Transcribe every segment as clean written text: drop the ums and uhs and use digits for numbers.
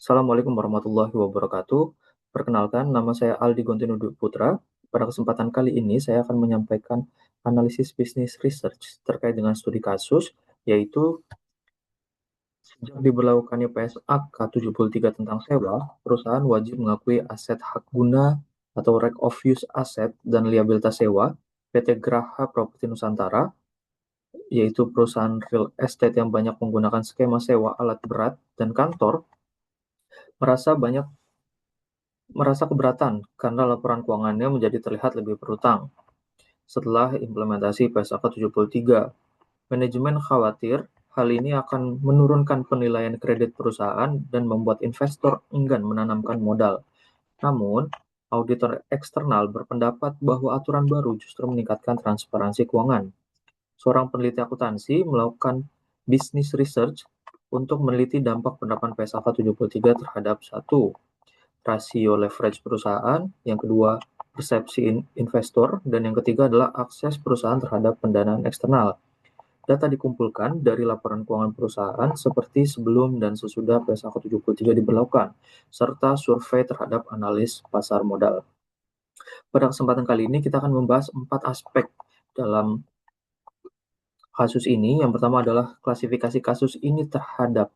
Assalamualaikum warahmatullahi wabarakatuh. Perkenalkan, nama saya Aldi Gontino Putra. Pada kesempatan kali ini, saya akan menyampaikan analisis bisnis research terkait dengan studi kasus, yaitu sejak diberlakukannya PSAK 73 tentang sewa, perusahaan wajib mengakui aset hak guna atau right of use asset dan liabilitas sewa PT Graha Properti Nusantara, yaitu perusahaan real estate yang banyak menggunakan skema sewa alat berat dan kantor, merasa banyak merasa keberatan karena laporan keuangannya menjadi terlihat lebih berutang. Setelah implementasi PSAK 73, manajemen khawatir hal ini akan menurunkan penilaian kredit perusahaan dan membuat investor enggan menanamkan modal. Namun, auditor eksternal berpendapat bahwa aturan baru justru meningkatkan transparansi keuangan. Seorang peneliti akuntansi melakukan business research untuk meneliti dampak penerapan PSAK 73 terhadap satu, rasio leverage perusahaan, yang kedua persepsi investor, dan yang ketiga adalah akses perusahaan terhadap pendanaan eksternal. Data dikumpulkan dari laporan keuangan perusahaan seperti sebelum dan sesudah PSAK 73 diberlakukan, serta survei terhadap analis pasar modal. Pada kesempatan kali ini kita akan membahas 4 aspek dalam kasus ini. Yang pertama adalah klasifikasi kasus ini terhadap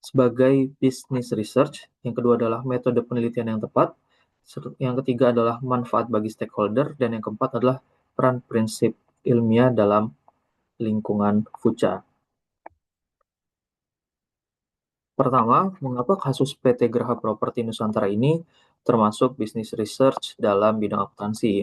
sebagai business research, yang kedua adalah metode penelitian yang tepat, yang ketiga adalah manfaat bagi stakeholder, dan yang keempat adalah peran prinsip ilmiah dalam lingkungan FUCA. Pertama, mengapa kasus PT Graha Properti Nusantara ini termasuk business research dalam bidang akuntansi?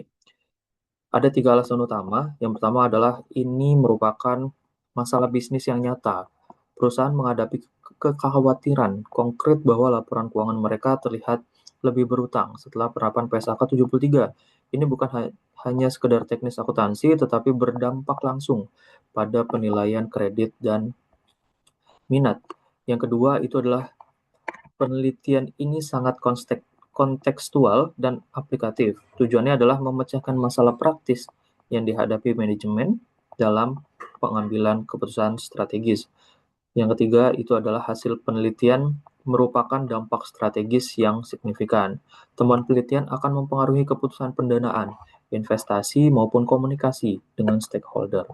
Ada 3 alasan utama. Yang pertama adalah ini merupakan masalah bisnis yang nyata. Perusahaan menghadapi kekhawatiran konkret bahwa laporan keuangan mereka terlihat lebih berutang setelah penerapan PSAK 73. Ini bukan hanya sekedar teknis akuntansi, tetapi berdampak langsung pada penilaian kredit dan minat. Yang kedua itu adalah penelitian ini sangat kontekstual dan aplikatif. Tujuannya adalah memecahkan masalah praktis yang dihadapi manajemen dalam pengambilan keputusan strategis. Yang ketiga itu adalah hasil penelitian merupakan dampak strategis yang signifikan. Temuan penelitian akan mempengaruhi keputusan pendanaan, investasi maupun komunikasi dengan stakeholder.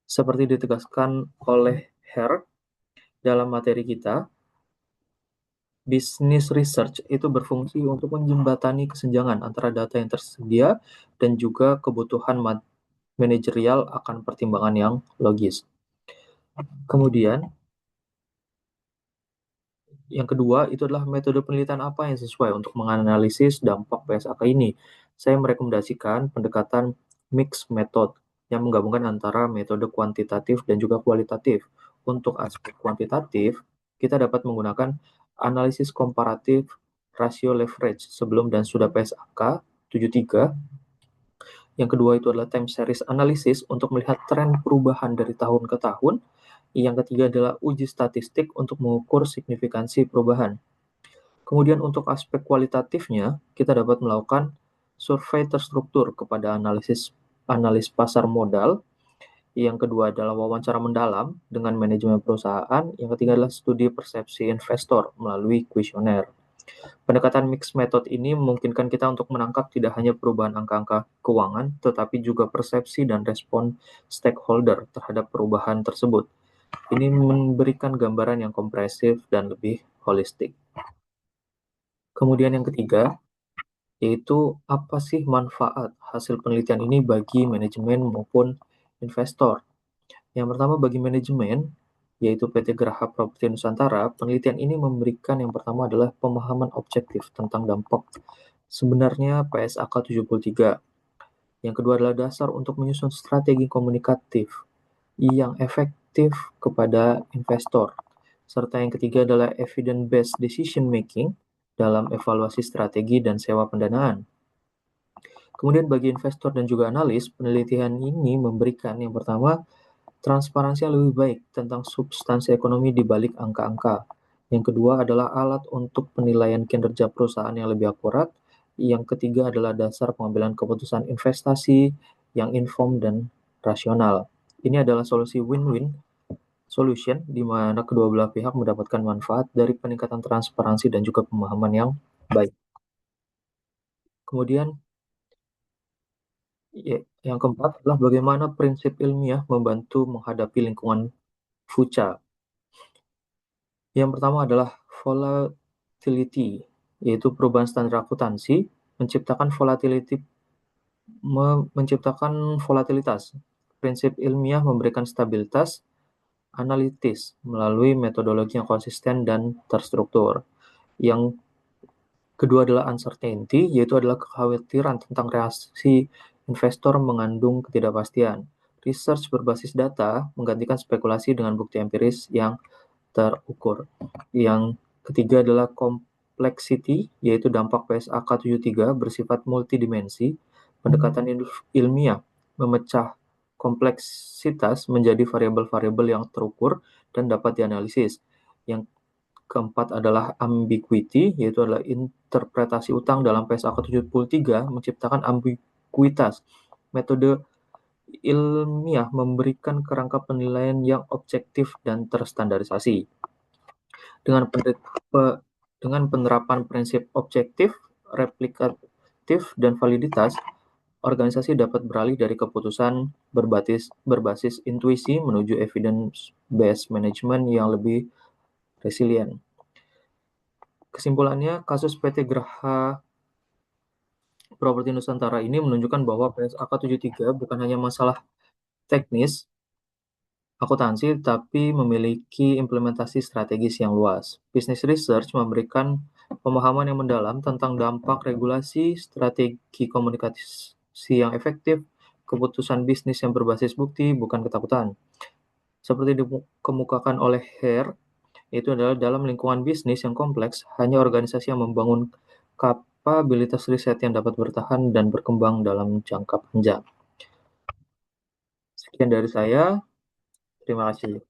Seperti ditegaskan oleh Herr dalam materi kita, business research itu berfungsi untuk menjembatani kesenjangan antara data yang tersedia dan juga kebutuhan manajerial akan pertimbangan yang logis. Kemudian, yang kedua, itu adalah metode penelitian apa yang sesuai untuk menganalisis dampak PSAK ini. Saya merekomendasikan pendekatan mixed method yang menggabungkan antara metode kuantitatif dan juga kualitatif. Untuk aspek kuantitatif, kita dapat menggunakan analisis komparatif rasio leverage sebelum dan sudah PSAK 73. Yang kedua itu adalah time series analysis untuk melihat tren perubahan dari tahun ke tahun. Yang ketiga adalah uji statistik untuk mengukur signifikansi perubahan. Kemudian untuk aspek kualitatifnya, kita dapat melakukan survei terstruktur kepada analis pasar modal. Yang kedua adalah wawancara mendalam dengan manajemen perusahaan. Yang ketiga adalah studi persepsi investor melalui kuesioner. Pendekatan mixed method ini memungkinkan kita untuk menangkap tidak hanya perubahan angka-angka keuangan, tetapi juga persepsi dan respon stakeholder terhadap perubahan tersebut. Ini memberikan gambaran yang kompresif dan lebih holistik. Kemudian yang ketiga, yaitu apa sih manfaat hasil penelitian ini bagi manajemen maupun investor. Yang pertama bagi manajemen, yaitu PT Graha Properti Nusantara, penelitian ini memberikan yang pertama adalah pemahaman objektif tentang dampak sebenarnya PSAK 73. Yang kedua adalah dasar untuk menyusun strategi komunikatif yang efektif kepada investor. Serta yang ketiga adalah evidence-based decision making dalam evaluasi strategi dan sewa pendanaan. Kemudian bagi investor dan juga analis, penelitian ini memberikan yang pertama, transparansi yang lebih baik tentang substansi ekonomi di balik angka-angka. Yang kedua adalah alat untuk penilaian kinerja perusahaan yang lebih akurat. Yang ketiga adalah dasar pengambilan keputusan investasi yang informed dan rasional. Ini adalah solusi win-win solution di mana kedua belah pihak mendapatkan manfaat dari peningkatan transparansi dan juga pemahaman yang baik. Kemudian, yang keempat adalah bagaimana prinsip ilmiah membantu menghadapi lingkungan fuca. Yang pertama adalah volatility, yaitu perubahan standar akuntansi menciptakan volatilitas. Prinsip ilmiah memberikan stabilitas analitis melalui metodologi yang konsisten dan terstruktur. Yang kedua adalah uncertainty, yaitu adalah kekhawatiran tentang reaksi investor mengandung ketidakpastian. Research berbasis data menggantikan spekulasi dengan bukti empiris yang terukur. Yang ketiga adalah complexity, yaitu dampak PSAK 73 bersifat multidimensi. Pendekatan ilmiah memecah kompleksitas menjadi variabel-variabel yang terukur dan dapat dianalisis. Yang keempat adalah ambiguity, yaitu adalah interpretasi utang dalam PSAK 73 menciptakan ambiguitas. Metode ilmiah memberikan kerangka penilaian yang objektif dan terstandarisasi. Dengan penerapan prinsip objektif, replikatif, dan validitas, organisasi dapat beralih dari keputusan berbasis intuisi menuju evidence-based management yang lebih resilient. Kesimpulannya, kasus PT Graha Properti Nusantara ini menunjukkan bahwa PSAK 73 bukan hanya masalah teknis akuntansi, tapi memiliki implementasi strategis yang luas. Business research memberikan pemahaman yang mendalam tentang dampak regulasi, strategi komunikasi yang efektif, keputusan bisnis yang berbasis bukti, bukan ketakutan. Seperti dikemukakan oleh Hare, itu adalah dalam lingkungan bisnis yang kompleks, hanya organisasi yang membangun kapabilitas riset yang dapat bertahan dan berkembang dalam jangka panjang. Sekian dari saya. Terima kasih.